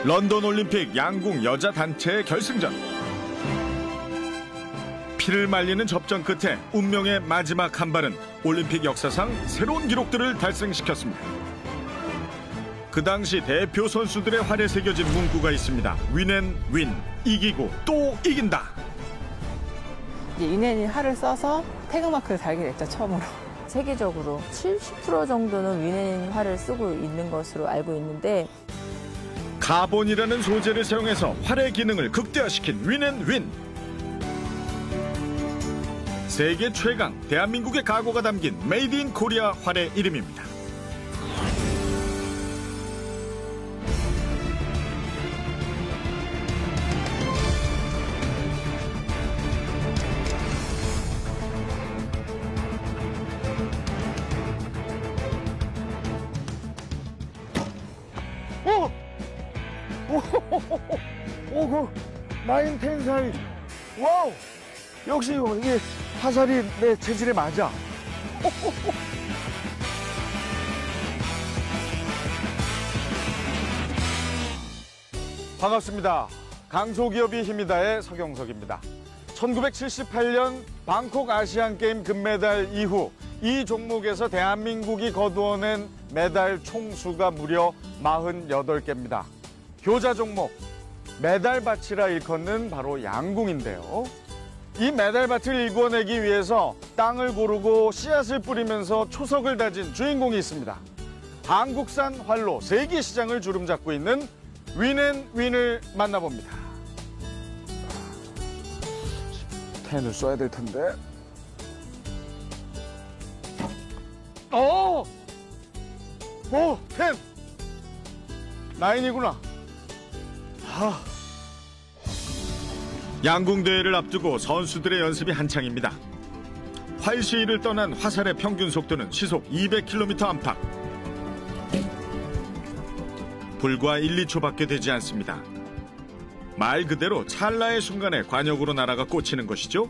런던 올림픽 양궁 여자 단체의 결승전. 피를 말리는 접전 끝에 운명의 마지막 한 발은 올림픽 역사상 새로운 기록들을 달성시켰습니다. 그 당시 대표 선수들의 활에 새겨진 문구가 있습니다. 윈앤윈, 이기고 또 이긴다. 윈앤이 활을 써서 태극마크를 달게 됐죠, 처음으로. 세계적으로 70% 정도는 윈앤 활을 쓰고 있는 것으로 알고 있는데, 카본이라는 소재를 사용해서 활의 기능을 극대화시킨 윈앤윈. 세계 최강 대한민국의 각오가 담긴 메이드 인 코리아 활의 이름입니다. 그 나인 텐 사이. 와우, 역시 이게 화살이 내 체질에 맞아. 반갑습니다. 강소기업이 힘이다의 서경석입니다. 1978년 방콕 아시안게임 금메달 이후 이 종목에서 대한민국이 거두어낸 메달 총수가 무려 48개입니다. 효자 종목, 메달밭이라 일컫는 바로 양궁인데요. 이 메달밭을 일궈내기 위해서 땅을 고르고 씨앗을 뿌리면서 초석을 다진 주인공이 있습니다. 한국산 활로 세계 시장을 주름잡고 있는 윈앤윈을 만나봅니다. 텐을 써야 될 텐데. 텐! 나인이구나. 양궁 대회를 앞두고 선수들의 연습이 한창입니다. 활 시위를 떠난 화살의 평균 속도는 시속 200km 안팎. 불과 1, 2초밖에 되지 않습니다. 말 그대로 찰나의 순간에 관역으로 날아가 꽂히는 것이죠.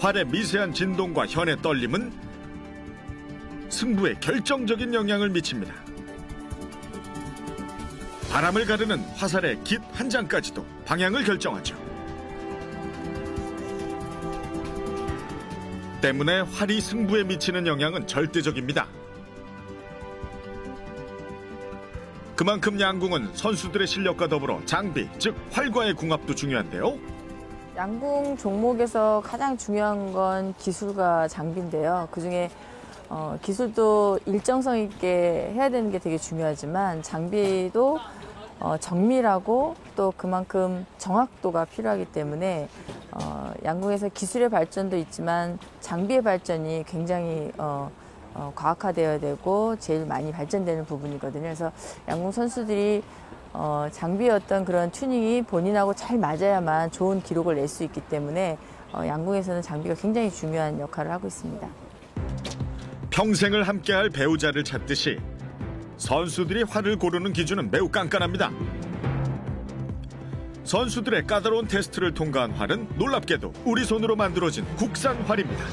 활의 미세한 진동과 현의 떨림은 승부에 결정적인 영향을 미칩니다. 바람을 가르는 화살의 깃 한 장까지도 방향을 결정하죠. 때문에 활이 승부에 미치는 영향은 절대적입니다. 그만큼 양궁은 선수들의 실력과 더불어 장비, 즉 활과의 궁합도 중요한데요. 양궁 종목에서 가장 중요한 건 기술과 장비인데요. 그중에 기술도 일정성 있게 해야 되는 게 되게 중요하지만 장비도 정밀하고 또 그만큼 정확도가 필요하기 때문에 양궁에서 기술의 발전도 있지만 장비의 발전이 굉장히 과학화되어야 되고 제일 많이 발전되는 부분이거든요. 그래서 양궁 선수들이 장비의 어떤 그런 튜닝이 본인하고 잘 맞아야만 좋은 기록을 낼 수 있기 때문에 양궁에서는 장비가 굉장히 중요한 역할을 하고 있습니다. 평생을 함께할 배우자를 찾듯이 선수들이 활을 고르는 기준은 매우 깐깐합니다. 선수들의 까다로운 테스트를 통과한 활은 놀랍게도 우리 손으로 만들어진 국산 활입니다.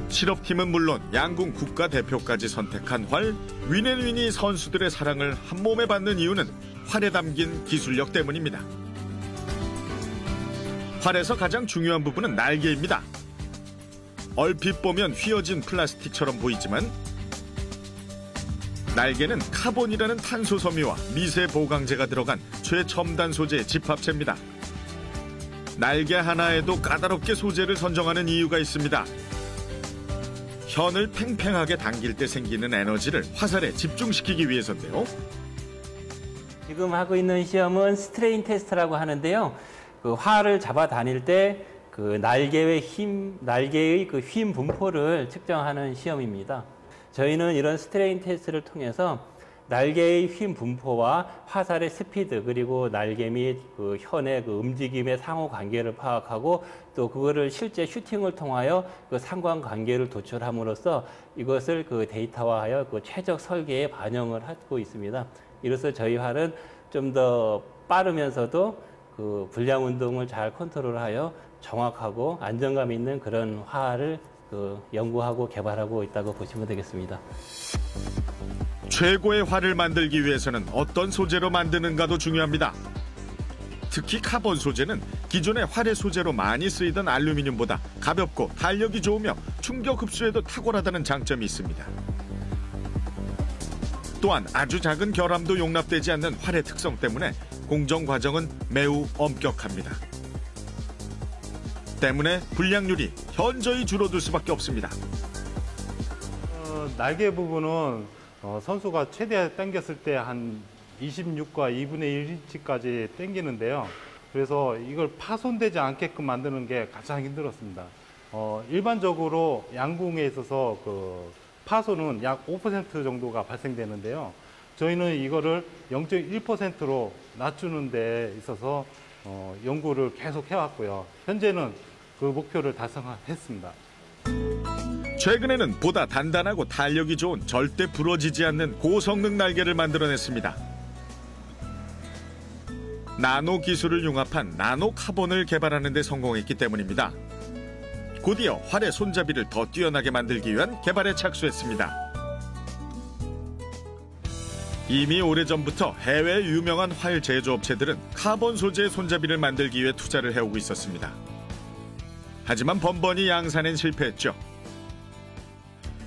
실업팀은 물론 양궁 국가대표까지 선택한 활, 윈앤윈이 선수들의 사랑을 한몸에 받는 이유는 활에 담긴 기술력 때문입니다. 활에서 가장 중요한 부분은 날개입니다. 얼핏 보면 휘어진 플라스틱처럼 보이지만 날개는 카본이라는 탄소 섬유와 미세 보강제가 들어간 최첨단 소재의 집합체입니다. 날개 하나에도 까다롭게 소재를 선정하는 이유가 있습니다. 현을 팽팽하게 당길 때 생기는 에너지를 화살에 집중시키기 위해서인데요. 지금 하고 있는 시험은 스트레인 테스트라고 하는데요. 그 활을 잡아 다닐 때 그 날개의 그 힘 분포를 측정하는 시험입니다. 저희는 이런 스트레인 테스트를 통해서 날개의 힘 분포와 화살의 스피드 그리고 날개 및 그 현의 그 움직임의 상호 관계를 파악하고 또 그거를 실제 슈팅을 통하여 그 상관관계를 도출함으로써 이것을 그 데이터화하여 그 최적 설계에 반영을 하고 있습니다. 이로써 저희 활은 좀 더 빠르면서도 그 불량 운동을 잘 컨트롤하여 정확하고 안정감 있는 그런 활을 연구하고 개발하고 있다고 보시면 되겠습니다. 최고의 활을 만들기 위해서는 어떤 소재로 만드는가도 중요합니다. 특히 카본 소재는 기존의 활의 소재로 많이 쓰이던 알루미늄보다 가볍고 탄력이 좋으며 충격 흡수에도 탁월하다는 장점이 있습니다. 또한 아주 작은 결함도 용납되지 않는 활의 특성 때문에 공정 과정은 매우 엄격합니다. 때문에 불량률이 현저히 줄어들 수밖에 없습니다. 날개 부분은 선수가 최대 당겼을 때 한 26과 2분의 1인치까지 당기는데요. 그래서 이걸 파손되지 않게끔 만드는 게 가장 힘들었습니다. 일반적으로 양궁에 있어서 그 파손은 약 5% 정도가 발생되는데요. 저희는 이거를 0.1%로 낮추는 데 있어서 연구를 계속 해왔고요. 현재는 그 목표를 달성했습니다. 최근에는 보다 단단하고 탄력이 좋은 절대 부러지지 않는 고성능 날개를 만들어냈습니다. 나노 기술을 융합한 나노 카본을 개발하는 데 성공했기 때문입니다. 곧이어 활의 손잡이를 더 뛰어나게 만들기 위한 개발에 착수했습니다. 이미 오래전부터 해외 유명한 활 제조업체들은 카본 소재의 손잡이를 만들기 위해 투자를 해오고 있었습니다. 하지만 번번이 양산엔 실패했죠.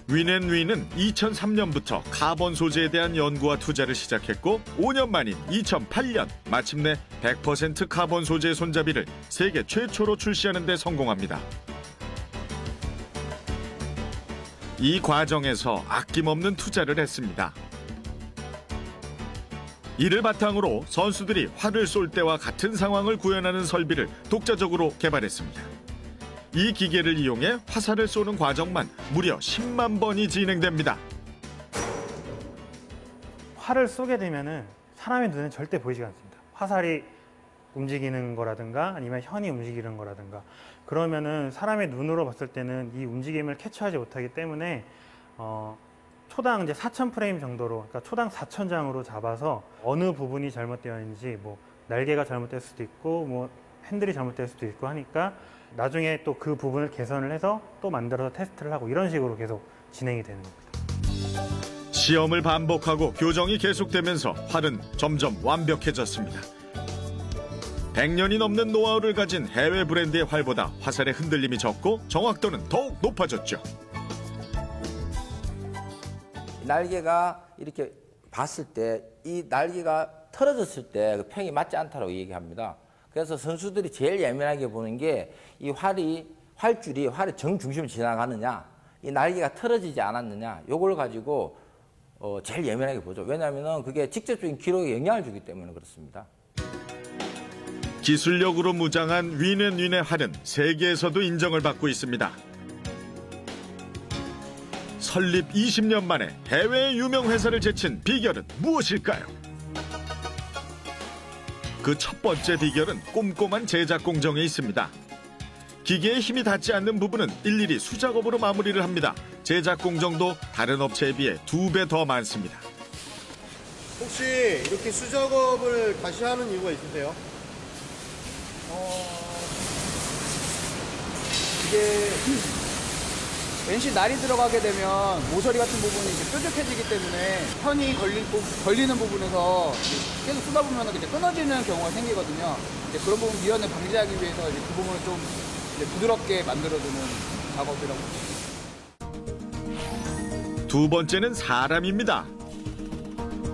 윈앤윈은 2003년부터 카본 소재에 대한 연구와 투자를 시작했고 5년 만인 2008년 마침내 100% 카본 소재의 손잡이를 세계 최초로 출시하는 데 성공합니다. 이 과정에서 아낌없는 투자를 했습니다. 이를 바탕으로 선수들이 활을 쏠 때와 같은 상황을 구현하는 설비를 독자적으로 개발했습니다. 이 기계를 이용해 화살을 쏘는 과정만 무려 10만 번이 진행됩니다. 활을 쏘게 되면은 사람의 눈에 절대 보이지 않습니다. 화살이 움직이는 거라든가 아니면 현이 움직이는 거라든가 그러면은 사람의 눈으로 봤을 때는 이 움직임을 캐치하지 못하기 때문에 초당 이제 4,000프레임 정도로, 그러니까 초당 4,000장으로 잡아서 어느 부분이 잘못되어 있는지, 뭐 날개가 잘못될 수도 있고, 뭐 핸들이 잘못될 수도 있고 하니까 나중에 또 그 부분을 개선을 해서 또 만들어서 테스트를 하고 이런 식으로 계속 진행이 되는 겁니다. 시험을 반복하고 교정이 계속되면서 활은 점점 완벽해졌습니다. 100년이 넘는 노하우를 가진 해외 브랜드의 활보다 화살의 흔들림이 적고 정확도는 더욱 높아졌죠. 날개가 이렇게 봤을 때 이 날개가 틀어졌을 때 그 평이 맞지 않다고 얘기합니다. 그래서 선수들이 제일 예민하게 보는 게 이 활줄이 활의 정중심을 지나가느냐, 이 날개가 틀어지지 않았느냐, 요걸 가지고 제일 예민하게 보죠. 왜냐하면 그게 직접적인 기록에 영향을 주기 때문에 그렇습니다. 기술력으로 무장한 윈앤윈의 활은 세계에서도 인정을 받고 있습니다. 설립 20년 만에 해외 유명 회사를 제친 비결은 무엇일까요? 그 첫 번째 비결은 꼼꼼한 제작 공정에 있습니다. 기계에 힘이 닿지 않는 부분은 일일이 수작업으로 마무리를 합니다. 제작 공정도 다른 업체에 비해 2배 더 많습니다. 혹시 이렇게 수작업을 다시 하는 이유가 있으세요? 이게 왠시 날이 들어가게 되면 모서리 같은 부분이 이제 뾰족해지기 때문에 현이 걸리는 부분에서 계속 쓰다 보면 이제 끊어지는 경우가 생기거든요. 이제 그런 부분 미연을 방지하기 위해서 이제 그 부분을 좀 이제 부드럽게 만들어주는 작업이라고. 두 번째는 사람입니다.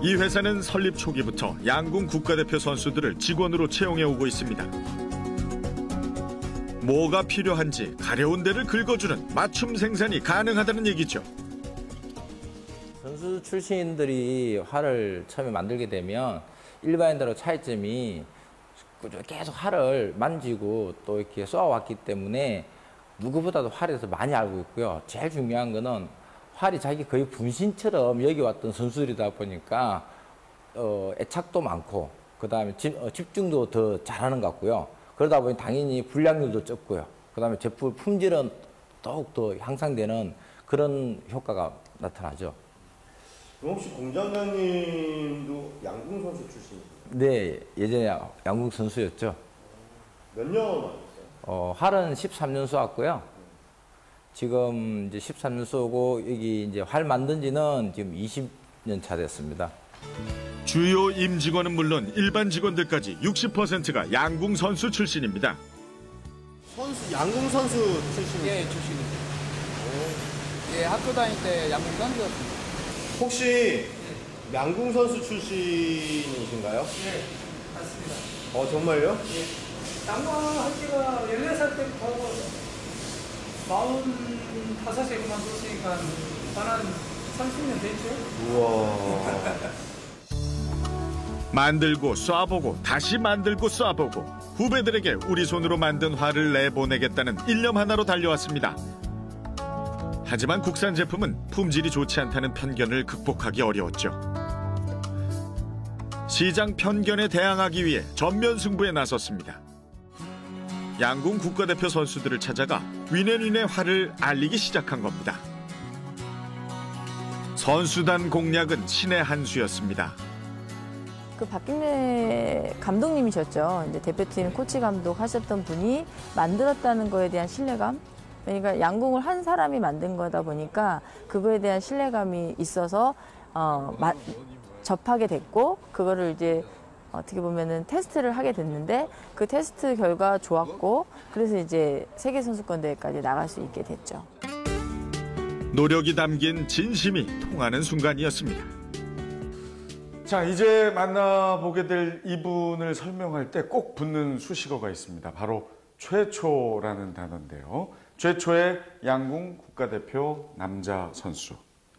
이 회사는 설립 초기부터 양궁 국가대표 선수들을 직원으로 채용해 오고 있습니다. 뭐가 필요한지 가려운 데를 긁어주는 맞춤 생산이 가능하다는 얘기죠. 선수 출신들이 활을 처음에 만들게 되면 일반인들하고 차이점이 계속 활을 만지고 또 이렇게 쏘아왔기 때문에 누구보다도 활에 대해서 많이 알고 있고요. 제일 중요한 거는 활이 자기 거의 분신처럼 여기왔던 선수들이다 보니까 애착도 많고 그다음에 집중도 더 잘하는 것 같고요. 그러다 보니 당연히 불량률도 적고요. 그다음에 제품 품질은 더욱더 향상되는 그런 효과가 나타나죠. 그럼 혹시 공장장님도 양궁 선수 출신이세요? 네, 예전에 양궁 선수였죠. 몇 년 하셨어요? 활은 13년 쏘았고요. 지금 이제 13년 쏘고 여기 이제 활 만든 지는 지금 년 차 됐습니다. 주요 임직원은 물론 일반 직원들까지 60%가 양궁 선수 출신입니다. 양궁 선수 출신이세요? 예, 출신이죠. 예, 학교 다닐 때 양궁 선수였습니다. 혹시 양궁 선수 출신이신가요? 네, 맞습니다. 정말요? 예. 양궁할 때가 14살 때부터 하고 45세 그만뒀으니까 한 30년 됐죠. 우와. 만들고 쏴보고 다시 만들고 쏴보고 후배들에게 우리 손으로 만든 활을 내보내겠다는 일념 하나로 달려왔습니다. 하지만 국산 제품은 품질이 좋지 않다는 편견을 극복하기 어려웠죠. 시장 편견에 대항하기 위해 전면 승부에 나섰습니다. 양궁 국가대표 선수들을 찾아가 위넨위네 활을 알리기 시작한 겁니다. 선수단 공략은 신의 한 수였습니다. 그 박김래 감독님이셨죠. 이제 대표팀 코치 감독 하셨던 분이 만들었다는 거에 대한 신뢰감. 그러니까 양궁을 한 사람이 만든 거다 보니까 그거에 대한 신뢰감이 있어서 접하게 됐고 그거를 이제 어떻게 보면은 테스트를 하게 됐는데 그 테스트 결과 좋았고 그래서 이제 세계 선수권 대회까지 나갈 수 있게 됐죠. 노력이 담긴 진심이 통하는 순간이었습니다. 자, 이제 만나보게 될 이분을 설명할 때 꼭 붙는 수식어가 있습니다. 바로 최초라는 단어인데요. 최초의 양궁 국가대표 남자 선수,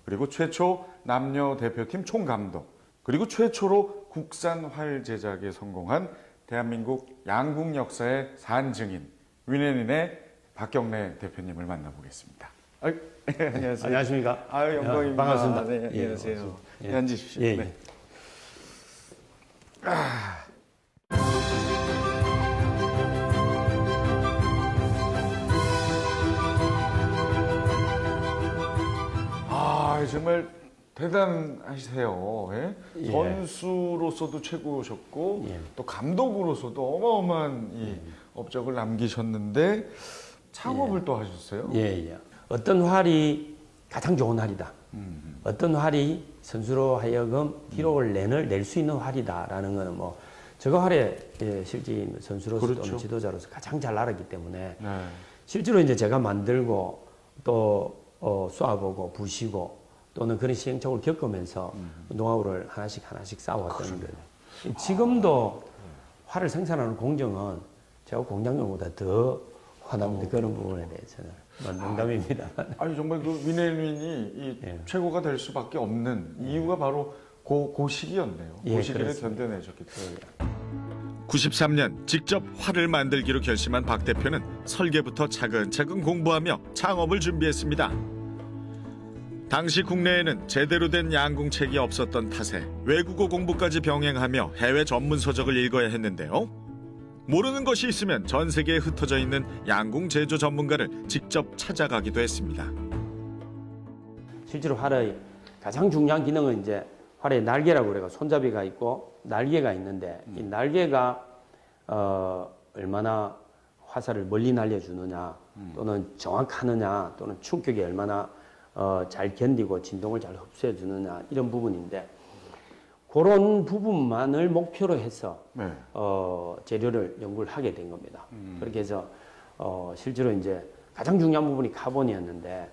그리고 최초 남녀 대표팀 총감독, 그리고 최초로 국산 활 제작에 성공한 대한민국 양궁 역사의 산증인 위넨위네 박경래 대표님을 만나보겠습니다. 안녕하세요. 안녕하십니까. 영광입니다. 반갑습니다. 네, 안녕하세요. 예. 앉으십시오. 예, 네. 정말 대단하시세요. 예? 예. 선수로서도 최고셨고 또 감독으로서도 어마어마한 이 업적을 남기셨는데 창업을 또 하셨어요? 예. 어떤 활이 가장 좋은 활이다. 어떤 활이 선수로 하여금 기록을 낼 수 있는 활이다라는 거는 뭐 저거 활에 실제 선수로서 그렇죠. 또는 지도자로서 가장 잘 알았기 때문에 네. 실제로 이제 제가 만들고 또 쏴보고 부시고 또는 그런 시행착오를 겪으면서 노하우를 하나씩 쌓아왔다는 거예요. 지금도 활을 생산하는 공정은 제가 공장장보다 더 화납니다. 그런 부분에 대해서는. 농담입니다. 아니 정말 그 위넨윈이 최고가 될 수밖에 없는 이유가 바로 그 시기였네요. 그 시기를 그렇습니다. 견뎌내셨기 때문에. 93년 직접 활을 만들기로 결심한 박 대표는 설계부터 차근차근 공부하며 창업을 준비했습니다. 당시 국내에는 제대로 된 양궁책이 없었던 탓에 외국어 공부까지 병행하며 해외 전문 서적을 읽어야 했는데요. 모르는 것이 있으면 전 세계에 흩어져 있는 양궁 제조 전문가를 직접 찾아가기도 했습니다. 실제로 활의 가장 중요한 기능은 이제 활의 날개라고 그래가 손잡이가 있고 날개가 있는데 이 날개가 얼마나 화살을 멀리 날려주느냐 또는 정확하느냐 또는 충격이 얼마나 잘 견디고 진동을 잘 흡수해 주느냐 이런 부분인데 그런 부분만을 목표로 해서 재료를 연구를 하게 된 겁니다. 그렇게 해서 실제로 이제 가장 중요한 부분이 카본이었는데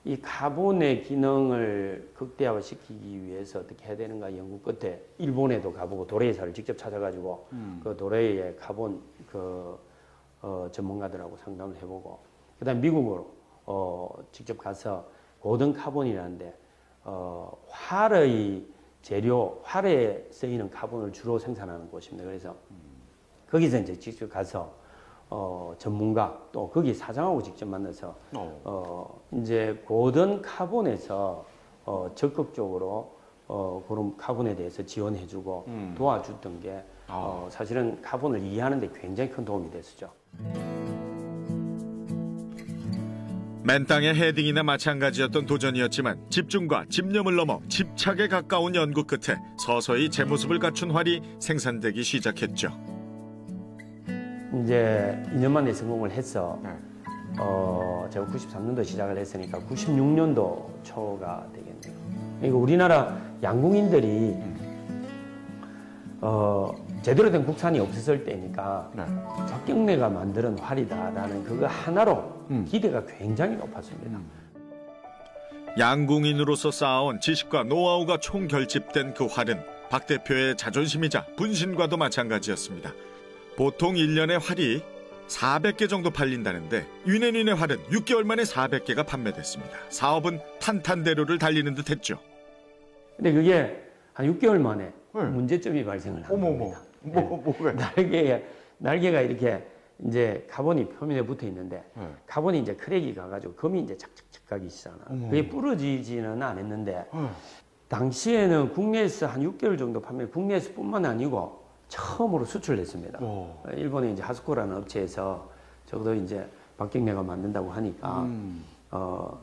이 카본의 기능을 극대화시키기 위해서 어떻게 해야 되는가 연구 끝에 일본에도 가보고 도레이사를 직접 찾아가지고 그 도레이의 카본 전문가들하고 상담을 해보고 그다음 미국으로 직접 가서 고등 카본이라는데 활의 재료, 활에 쓰이는 카본을 주로 생산하는 곳입니다. 그래서 거기서 이제 직접 가서 전문가 또 거기 사장하고 직접 만나서 이제 고등 카본에서 적극적으로 그런 카본에 대해서 지원해주고 도와줬던 게 사실은 카본을 이해하는 데 굉장히 큰 도움이 됐었죠. 맨 땅의 헤딩이나 마찬가지였던 도전이었지만 집중과 집념을 넘어 집착에 가까운 연구 끝에 서서히 제 모습을 갖춘 활이 생산되기 시작했죠. 이제 2년 만에 성공을 해서 제가 93년도 시작을 했으니까 96년도 초가 되겠네요. 그러니까 우리나라 양궁인들이 제대로 된 국산이 없었을 때니까 적경내가 만드는 활이다라는 그거 하나로 기대가 굉장히 높았습니다. 양궁인으로서 쌓아온 지식과 노하우가 총결집된 그 활은 박 대표의 자존심이자 분신과도 마찬가지였습니다. 보통 1년에 활이 400개 정도 팔린다는데 윤혜린의 활은 6개월 만에 400개가 판매됐습니다. 사업은 탄탄대로를 달리는 듯 했죠. 근데 그게 한 6개월 만에 문제점이 발생을 한 겁니다. 뭐가? 날개가 이렇게 이제 카본이 표면에 붙어 있는데 카본이 이제 크랙이 가가지고 금이 이제 착착착 가기 시작하나. 그게 부러지지는 않았는데 당시에는 국내에서 한 6개월 정도 판매, 국내에서뿐만 아니고 처음으로 수출했습니다. 일본의 이제 하스코라는 업체에서 적어도 이제 박경래가 만든다고 하니까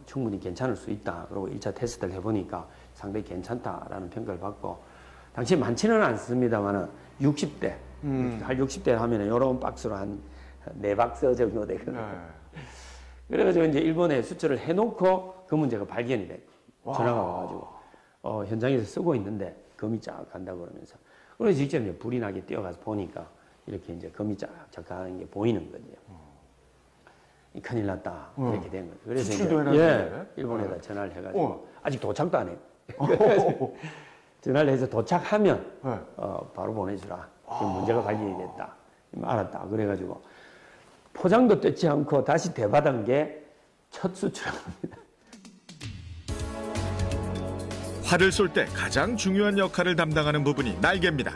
충분히 괜찮을 수 있다. 그리고 1차 테스트를 해보니까 상당히 괜찮다라는 평가를 받고 당시에 많지는 않습니다만은 60대, 한 60대 하면은 이런 박스로 한 4박스 정도 되거든요. 그래가지고 이제 일본에 수출을 해놓고 그 문제가 발견이 돼. 전화가 와가지고 현장에서 쓰고 있는데 금이 쫙 간다고 그러면서. 그래서 직접 이제 불이 나게 뛰어가서 보니까 이렇게 이제 금이 쫙 가는 게 보이는 거죠. 큰일 났다. 이렇게 된 거죠. 그래서 이제 일본에다 전화를 해가지고 아직 도착도 안 해요. 전화를 해서 도착하면 바로 보내주라. 지금 문제가 발견이 됐다. 알았다. 그래가지고 포장도 뜯지 않고 다시 대받은 게 첫 수출입니다. 활을 쏠 때 가장 중요한 역할을 담당하는 부분이 날개입니다.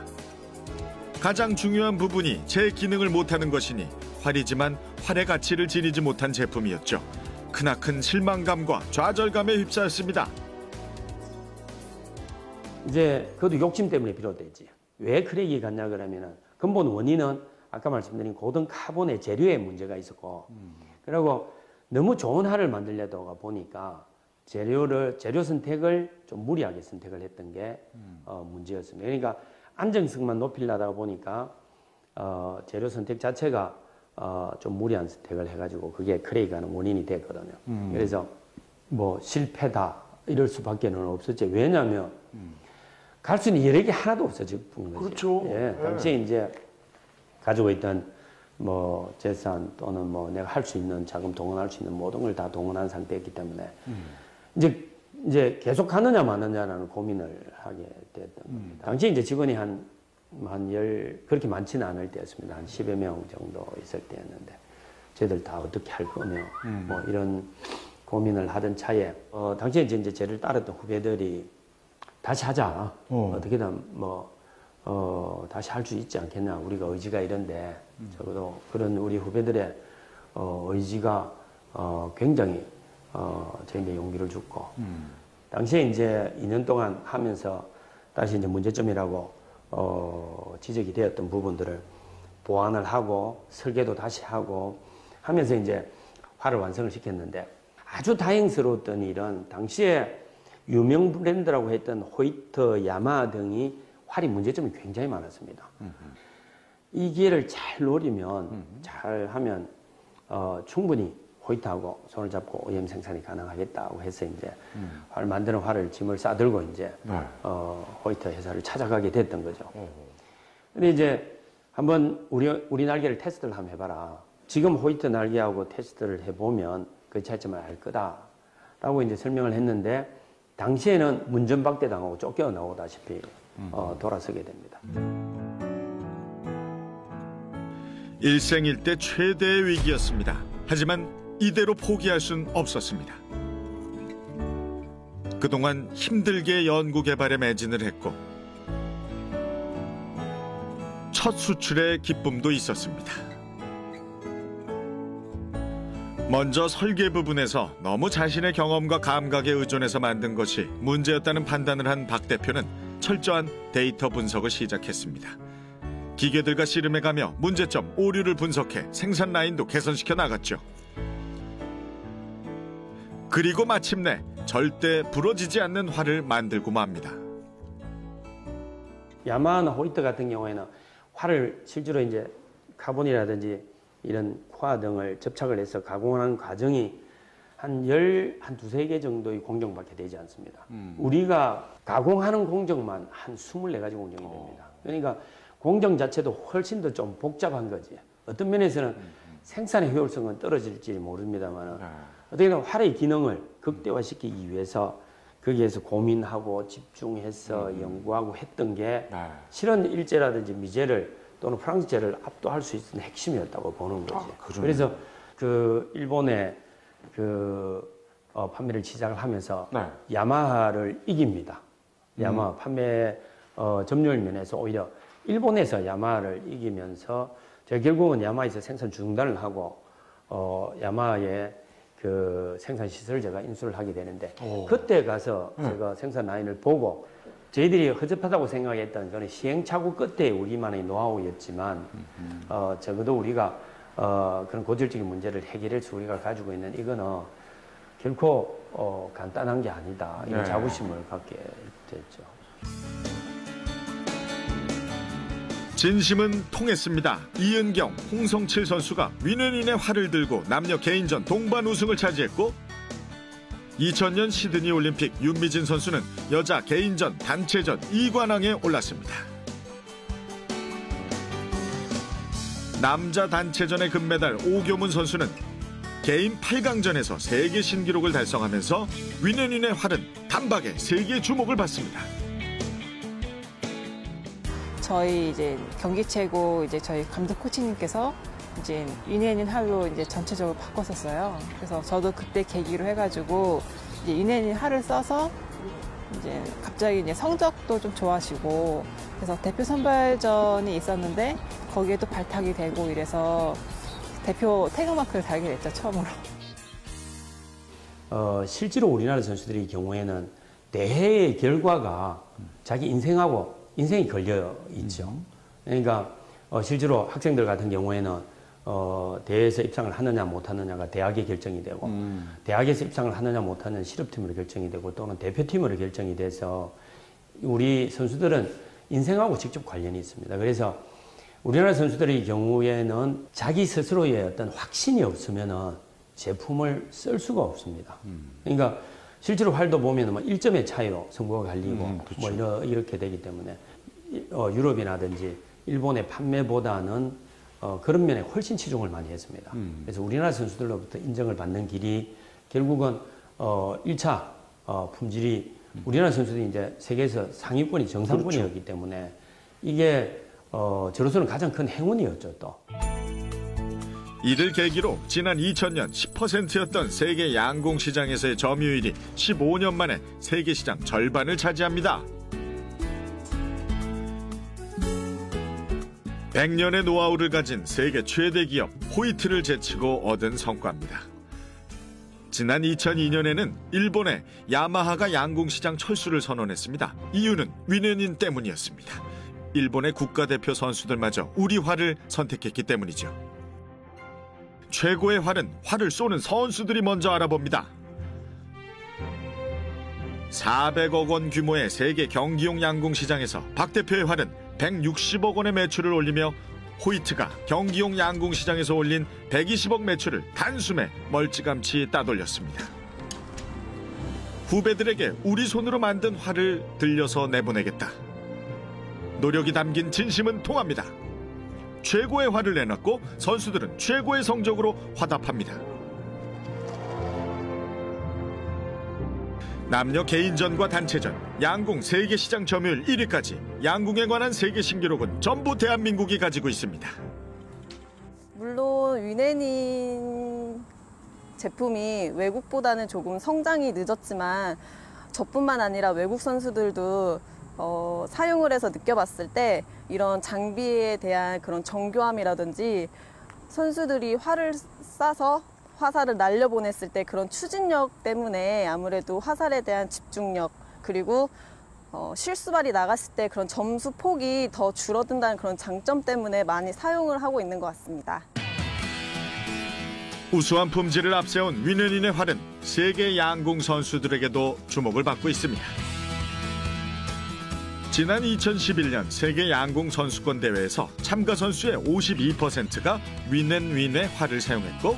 가장 중요한 부분이 제 기능을 못하는 것이니 활이지만 활의 가치를 지니지 못한 제품이었죠. 크나큰 실망감과 좌절감에 휩싸였습니다. 이제 그것도 욕심 때문에 비롯되지. 왜 크랙이 갔냐 그러면은 근본 원인은 아까 말씀드린 고등 카본의 재료에 문제가 있었고 그리고 너무 좋은 활을 만들려다가 보니까 재료 선택을 좀 무리하게 선택을 했던 게 문제였습니다. 그러니까 안정성만 높이려다 보니까 재료 선택 자체가 좀 무리한 선택을 해가지고 그게 크랙이 가는 원인이 됐거든요. 그래서 뭐 실패다 이럴 수밖에 없었지. 왜냐하면 갈 수 있는 여력이 하나도 없어진 거죠. 그렇죠. 예, 당시에 이제 가지고 있던 뭐 재산 또는 뭐 내가 할 수 있는 자금 동원할 수 있는 모든 걸 다 동원한 상태였기 때문에 이제 계속 가느냐 마느냐라는 고민을 하게 됐던 겁니다. 당시에 이제 직원이 한 그렇게 많지는 않을 때였습니다. 한 10여 명 정도 있을 때였는데 저희들 다 어떻게 할 거며 뭐 이런 고민을 하던 차에 당시에 이제 저를 따랐던 후배들이 다시 하자. 어떻게든 다시 할 수 있지 않겠냐. 우리가 의지가 이런데 적어도 그런 우리 후배들의 의지가 굉장히 저희한테 용기를 줬고 당시에 이제 2년 동안 하면서 다시 이제 문제점이라고 지적이 되었던 부분들을 보완을 하고 설계도 다시 하고 하면서 이제 활을 완성을 시켰는데 아주 다행스러웠던 일은 당시에 유명 브랜드라고 했던 호이트, 야마 등이 활이 문제점이 굉장히 많았습니다. 이 기회를 잘 노리면 잘 하면 충분히 호이트하고 손을 잡고 OEM 생산이 가능하겠다고 해서 이제 활 만드는 활을 짐을 싸들고 이제 호이트 회사를 찾아가게 됐던 거죠. 근데 이제 한번 우리 날개를 테스트를 한번 해봐라. 지금 호이트 날개하고 테스트를 해보면 그 차이점을 알 거다라고 이제 설명을 했는데 당시에는 문전박대 당하고 쫓겨 나오다시피 돌아서게 됩니다. 일생일대 최대의 위기였습니다. 하지만 이대로 포기할 순 없었습니다. 그동안 힘들게 연구 개발에 매진을 했고 첫 수출의 기쁨도 있었습니다. 먼저 설계 부분에서 너무 자신의 경험과 감각에 의존해서 만든 것이 문제였다는 판단을 한 박 대표는 철저한 데이터 분석을 시작했습니다. 기계들과 씨름해가며 문제점, 오류를 분석해 생산 라인도 개선시켜 나갔죠. 그리고 마침내 절대 부러지지 않는 활을 만들고 맙니다. 야마하나 호이트 같은 경우에는 활을 실제로 이제 카본이라든지 이런 코아 등을 접착을 해서 가공하는 과정이 한 두세 개 정도의 공정밖에 되지 않습니다. 우리가 가공하는 공정만 한 24가지 공정이 됩니다. 그러니까 공정 자체도 훨씬 더 좀 복잡한 거지. 어떤 면에서는 생산의 효율성은 떨어질지 모릅니다만 어떻게든 활의 기능을 극대화시키기 위해서 거기에서 고민하고 집중해서 연구하고 했던 게 실은 일제라든지 미제를 또는 프랑스제를 압도할 수 있는 핵심이었다고 보는 거지. 그래서 그 일본의 판매를 시작을 하면서 야마하를 이깁니다. 야마하 판매 점유율 면에서 오히려 일본에서 야마하를 이기면서 제가 결국은 야마하에서 생산 중단을 하고 야마하의 그 생산 시설을 제가 인수를 하게 되는데 그때 가서 제가 생산 라인을 보고 저희들이 허접하다고 생각했던 그런 시행착오 끝에 우리만의 노하우였지만 적어도 우리가 그런 고질적인 문제를 해결할 수 우리가 가지고 있는 이거는 결코 간단한 게 아니다. 이런 자부심을 갖게 됐죠. 진심은 통했습니다. 이은경, 홍성칠 선수가 위는인의 활을 들고 남녀 개인전 동반 우승을 차지했고 2000년 시드니 올림픽 윤미진 선수는 여자 개인전 단체전 2관왕에 올랐습니다. 남자 단체전의 금메달 오교문 선수는 개인 8강전에서 세계 신기록을 달성하면서 위는인의 활은 단박에 세계 주목을 받습니다. 저희 이제 경기 최고 이제 저희 감독 코치님께서 이제 위는인 활로 이제 전체적으로 바꿨었어요. 그래서 저도 그때 계기로 해가지고 이제 위는인 활을 써서 이제 갑자기 이제 성적도 좀 좋아지고 그래서 대표 선발전이 있었는데 거기에 또 발탁이 되고 이래서 대표 태극마크를 달게 됐죠, 처음으로. 실제로 우리나라 선수들의 경우에는 대회의 결과가 자기 인생이 걸려 있죠. 그러니까 실제로 학생들 같은 경우에는 대회에서 입상을 하느냐 못하느냐가 대학에 결정이 되고 대학에서 입상을 하느냐 못하는 실업팀으로 결정이 되고 또는 대표팀으로 결정이 돼서 우리 선수들은 인생하고 직접 관련이 있습니다. 그래서 우리나라 선수들의 경우에는 자기 스스로의 어떤 확신이 없으면 제품을 쓸 수가 없습니다. 그러니까 실제로 활도 보면 1점의 차이로 승부가 갈리고 그렇죠. 뭐 이렇게 되기 때문에 유럽이라든지 일본의 판매보다는 그런 면에 훨씬 치중을 많이 했습니다. 그래서 우리나라 선수들로부터 인정을 받는 길이 결국은 1차 품질이 우리나라 선수들이 이제 세계에서 상위권이 정상권이었기 그렇죠. 때문에 이게 저로서는 가장 큰 행운이었죠 또. 이를 계기로 지난 2000년 10%였던 세계 양궁 시장에서의 점유율이 15년 만에 세계 시장 절반을 차지합니다. 100년의 노하우를 가진 세계 최대 기업 호이트를 제치고 얻은 성과입니다. 지난 2002년에는 일본의 야마하가 양궁 시장 철수를 선언했습니다. 이유는 위는인 때문이었습니다. 일본의 국가대표 선수들마저 우리 활을 선택했기 때문이죠. 최고의 활은 활을 쏘는 선수들이 먼저 알아봅니다. 400억 원 규모의 세계 경기용 양궁 시장에서 박 대표의 활은 160억 원의 매출을 올리며 호이트가 경기용 양궁 시장에서 올린 120억 매출을 단숨에 멀찌감치 따돌렸습니다. 후배들에게 우리 손으로 만든 활을 들려서 내보내겠다. 노력이 담긴 진심은 통합니다. 최고의 활을 내놨고 선수들은 최고의 성적으로 화답합니다. 남녀 개인전과 단체전, 양궁 세계시장 점유율 1위까지 양궁에 관한 세계 신기록은 전부 대한민국이 가지고 있습니다. 물론 위는인 제품이 외국보다는 조금 성장이 늦었지만 저뿐만 아니라 외국 선수들도 사용을 해서 느껴봤을 때 이런 장비에 대한 그런 정교함이라든지 선수들이 활을 쏴서 화살을 날려보냈을 때 그런 추진력 때문에 아무래도 화살에 대한 집중력 그리고 실수발이 나갔을 때 그런 점수 폭이 더 줄어든다는 그런 장점 때문에 많이 사용을 하고 있는 것 같습니다. 우수한 품질을 앞세운 위는인의 활은 세계 양궁 선수들에게도 주목을 받고 있습니다. 지난 2011년 세계 양궁 선수권 대회에서 참가 선수의 52%가 윈앤윈의 활을 사용했고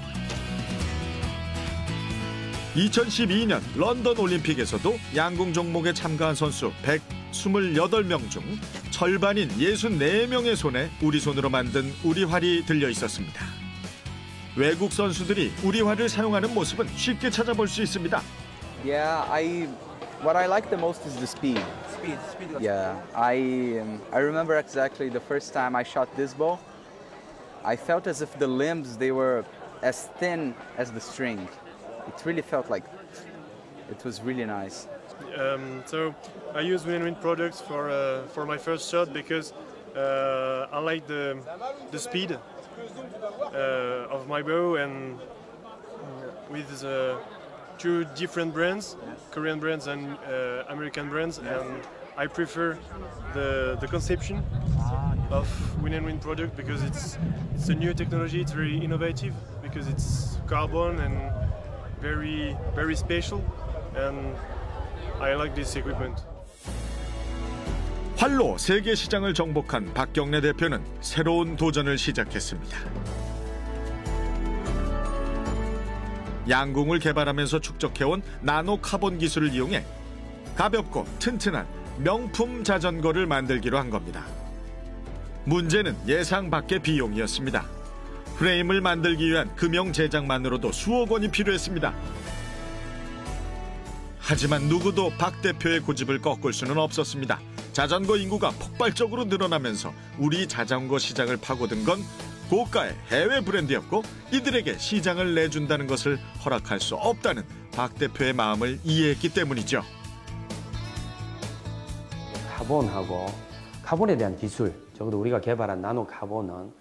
2012년 런던 올림픽에서도 양궁 종목에 참가한 선수 128명 중 절반인 64명의 손에 우리 손으로 만든 우리 활이 들려 있었습니다. 외국 선수들이 우리 활을 사용하는 모습은 쉽게 찾아볼 수 있습니다. Yeah, what I like the most is the speed. Yeah, I remember exactly the first time I shot this ball. I felt as if the limbs they were as thin as the string. It really felt like it was really nice. So I use Win-Win products for my first shot because I like the speed of my bow, and with two different brands, Korean brands and American brands, and I prefer the conception of Win-Win product because it's a new technology. It's very innovative because it's carbon and very special, and I like this equipment. 활로 세계 시장을 정복한 박경래 대표는 새로운 도전을 시작했습니다. 양궁을 개발하면서 축적해온 나노 카본 기술을 이용해 가볍고 튼튼한 명품 자전거를 만들기로 한 겁니다. 문제는 예상 밖의 비용이었습니다. 프레임을 만들기 위한 금형 제작만으로도 수억 원이 필요했습니다. 하지만 누구도 박 대표의 고집을 꺾을 수는 없었습니다. 자전거 인구가 폭발적으로 늘어나면서 우리 자전거 시장을 파고든 건 고가의 해외 브랜드였고 이들에게 시장을 내준다는 것을 허락할 수 없다는 박 대표의 마음을 이해했기 때문이죠. 카본에 대한 기술, 적어도 우리가 개발한 나노 카본은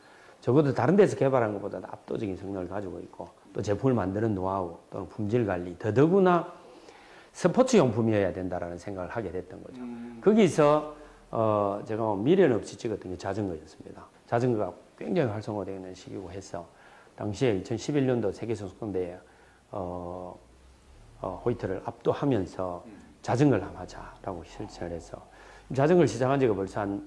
적어도 다른 데서 개발한 것보다 압도적인 성능을 가지고 있고 또 제품을 만드는 노하우 또는 품질 관리, 더더구나 스포츠 용품이어야 된다라는 생각을 하게 됐던 거죠. 거기서 제가 미련 없이 찍었던 게 자전거였습니다. 자전거가 굉장히 활성화되어 있는 시기고 해서 당시에 2011년도 세계선수권대회 호이트를 압도하면서 자전거를 한번 하자라고 실천을 해서 자전거를 시작한 지가 벌써 한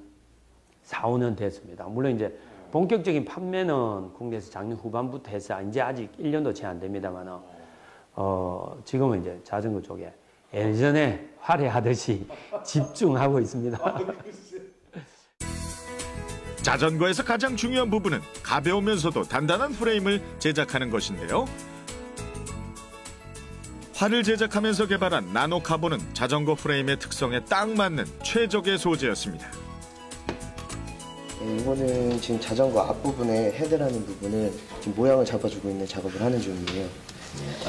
4, 5년 됐습니다. 물론 이제 본격적인 판매는 국내에서 작년 후반부터 해서 이제 아직 1년도 채 안 됩니다만 지금은 이제 자전거 쪽에 예전에 활약하듯이 집중하고 있습니다. 자전거에서 가장 중요한 부분은 가벼우면서도 단단한 프레임을 제작하는 것인데요. 활을 제작하면서 개발한 나노 카본은 자전거 프레임의 특성에 딱 맞는 최적의 소재였습니다. 이거는 지금 자전거 앞부분에 헤드라는 부분을 지금 모양을 잡아주고 있는 작업을 하는 중이에요.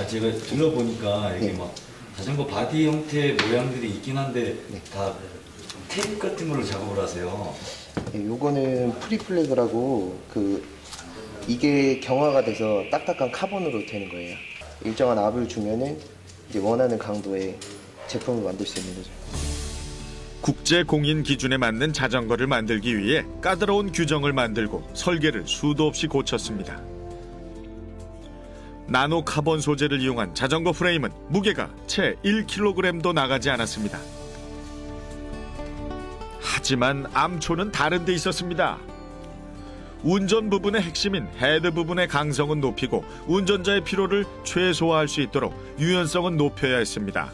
제가 둘러보니까 이게 막 자전거 바디 형태의 모양들이 있긴 한데 다 테이프 같은 걸로 작업을 하세요. 요거는 프리플래그라고 이게 경화가 돼서 딱딱한 카본으로 되는 거예요. 일정한 압을 주면은 이제 원하는 강도의 제품을 만들 수 있는 거죠. 국제 공인 기준에 맞는 자전거를 만들기 위해 까다로운 규정을 만들고 설계를 수도 없이 고쳤습니다. 나노 카본 소재를 이용한 자전거 프레임은 무게가 채 1kg도 나가지 않았습니다. 하지만 암초는 다른 데 있었습니다. 운전 부분의 핵심인 헤드 부분의 강성은 높이고 운전자의 피로를 최소화할 수 있도록 유연성은 높여야 했습니다.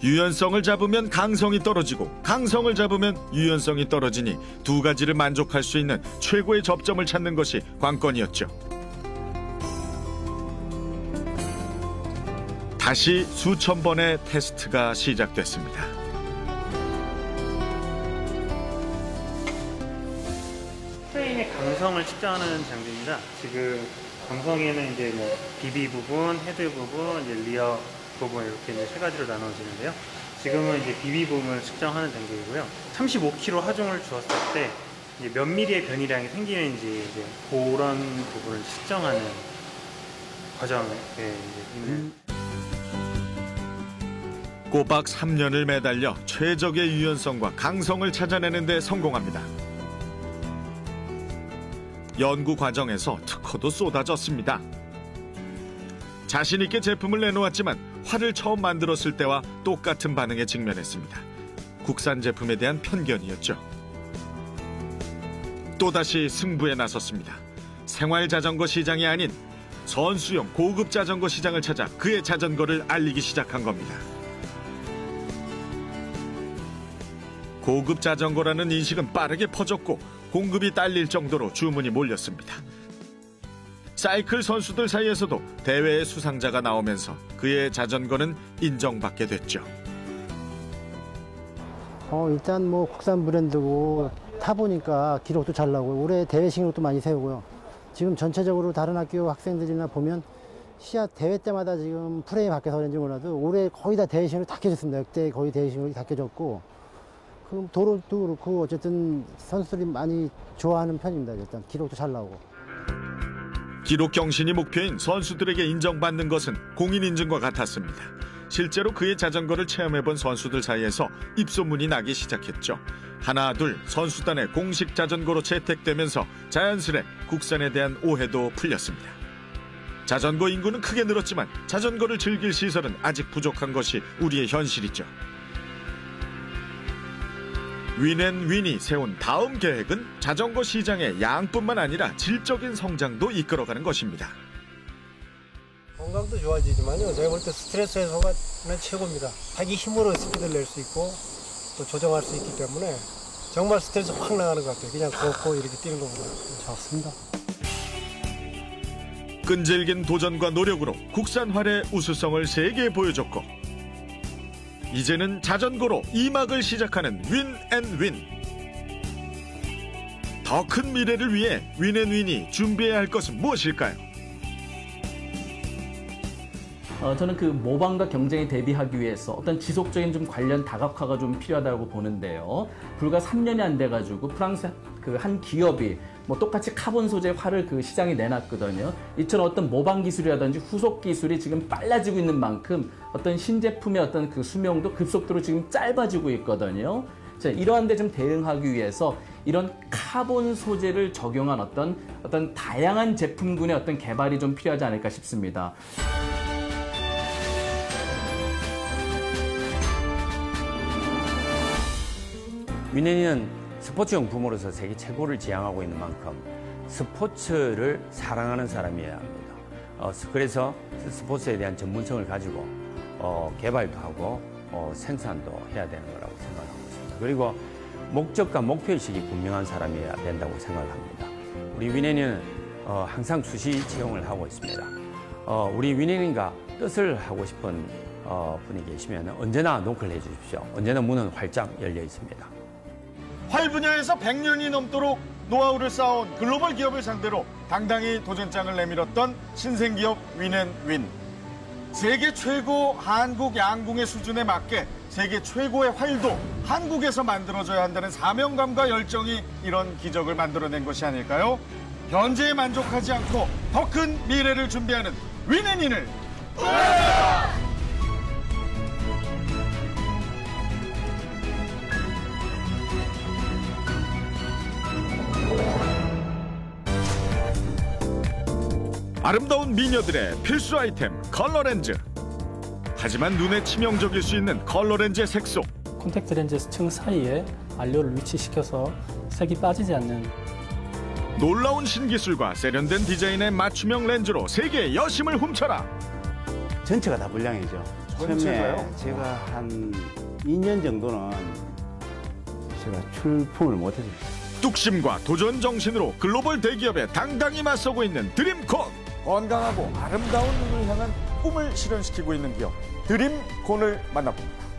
유연성을 잡으면 강성이 떨어지고 강성을 잡으면 유연성이 떨어지니 두 가지를 만족할 수 있는 최고의 접점을 찾는 것이 관건이었죠. 다시 수천 번의 테스트가 시작됐습니다. 프레임의 강성을 측정하는 장비입니다. 지금 강성에는 이제 뭐 비비 부분, 헤드 부분, 이제 리어 부분 이렇게 이제 세 가지로 나눠지는데요. 지금은 이제 비비 부분을 측정하는 단계이고요. 35kg 하중을 주었을 때 이제 몇 미리의 변이량이 생기는지 이제 그런 부분을 측정하는 과정에 있는. 꼬박 3년을 매달려 최적의 유연성과 강성을 찾아내는 데 성공합니다. 연구 과정에서 특허도 쏟아졌습니다. 자신 있게 제품을 내놓았지만 활을 처음 만들었을 때와 똑같은 반응에 직면했습니다. 국산 제품에 대한 편견이었죠. 또다시 승부에 나섰습니다. 생활 자전거 시장이 아닌 선수용 고급 자전거 시장을 찾아 그의 자전거를 알리기 시작한 겁니다. 고급 자전거라는 인식은 빠르게 퍼졌고 공급이 딸릴 정도로 주문이 몰렸습니다. 사이클 선수들 사이에서도 대회의 수상자가 나오면서 그의 자전거는 인정받게 됐죠. 일단 뭐 국산 브랜드고 타보니까 기록도 잘 나오고 올해 대회 신기록도 많이 세우고요. 지금 전체적으로 다른 학교 학생들이나 보면 시합 대회 때마다 지금 프레임이 바뀌어서 그런지 몰라도 올해 거의 다 대회 신기록이 다 켜졌습니다. 역대 거의 대회 신기록이 다 켜졌고 그럼 도로도 그렇고 어쨌든 선수들이 많이 좋아하는 편입니다. 일단 기록도 잘 나오고. 기록 경신이 목표인 선수들에게 인정받는 것은 공인인증과 같았습니다. 실제로 그의 자전거를 체험해본 선수들 사이에서 입소문이 나기 시작했죠. 하나 둘 선수단의 공식 자전거로 채택되면서 자연스레 국산에 대한 오해도 풀렸습니다. 자전거 인구는 크게 늘었지만 자전거를 즐길 시설은 아직 부족한 것이 우리의 현실이죠. 윈앤윈이 세운 다음 계획은 자전거 시장의 양뿐만 아니라 질적인 성장도 이끌어가는 것입니다. 건강도 좋아지지만요. 제가 볼 때 스트레스 해소가 최고입니다. 자기 힘으로 스피드를 낼 수 있고 또 조정할 수 있기 때문에 정말 스트레스 확 나가는 것 같아요. 그냥 걷고 이렇게 뛰는 것보다 좋습니다. 끈질긴 도전과 노력으로 국산활의 우수성을 세계에 보여줬고 이제는 자전거로 2막을 시작하는 윈앤윈. 더 큰 미래를 위해 윈앤윈이 준비해야 할 것은 무엇일까요? 저는 그 모방과 경쟁에 대비하기 위해서 어떤 지속적인 좀 관련 다각화가 좀 필요하다고 보는데요. 불과 3년이 안 돼가지고 프랑스 그 한 기업이 뭐 똑같이 카본 소재 활을 그 시장에 내놨거든요. 이처럼 어떤 모방 기술이라든지 후속 기술이 지금 빨라지고 있는 만큼 어떤 신제품의 어떤 그 수명도 급속도로 지금 짧아지고 있거든요. 자, 이러한 데 좀 대응하기 위해서 이런 카본 소재를 적용한 어떤 다양한 제품군의 어떤 개발이 좀 필요하지 않을까 싶습니다. 윈앤윈은 스포츠용품으로서 세계 최고를 지향하고 있는 만큼 스포츠를 사랑하는 사람이어야 합니다. 그래서 스포츠에 대한 전문성을 가지고 개발도 하고 생산도 해야 되는 거라고 생각하고 있습니다. 그리고 목적과 목표의식이 분명한 사람이어야 된다고 생각합니다. 우리 윈앤윈은 항상 수시 채용을 하고 있습니다. 우리 윈앤윈과 뜻을 하고 싶은 분이 계시면 언제나 노크를 해주십시오. 언제나 문은 활짝 열려 있습니다. 활 분야에서 100년이 넘도록 노하우를 쌓아온 글로벌 기업을 상대로 당당히 도전장을 내밀었던 신생기업 윈앤윈. 세계 최고 한국 양궁의 수준에 맞게 세계 최고의 활도 한국에서 만들어져야 한다는 사명감과 열정이 이런 기적을 만들어낸 것이 아닐까요? 현재에 만족하지 않고 더 큰 미래를 준비하는 윈앤윈을 아름다운 미녀들의 필수 아이템 컬러렌즈. 하지만 눈에 치명적일 수 있는 컬러렌즈의 색소. 콘택트 렌즈 층 사이에 안료를 위치시켜서 색이 빠지지 않는 놀라운 신기술과 세련된 디자인의 맞춤형 렌즈로 세계의 여심을 훔쳐라. 전체가 다 불량이죠. 전체가요? 제가 한 2년 정도는 제가 출품을 못했어요. 뚝심과 도전 정신으로 글로벌 대기업에 당당히 맞서고 있는 드림콘. 건강하고 아름다운 눈을 향한 꿈을 실현시키고 있는 기업 드림콘을 만나봅니다.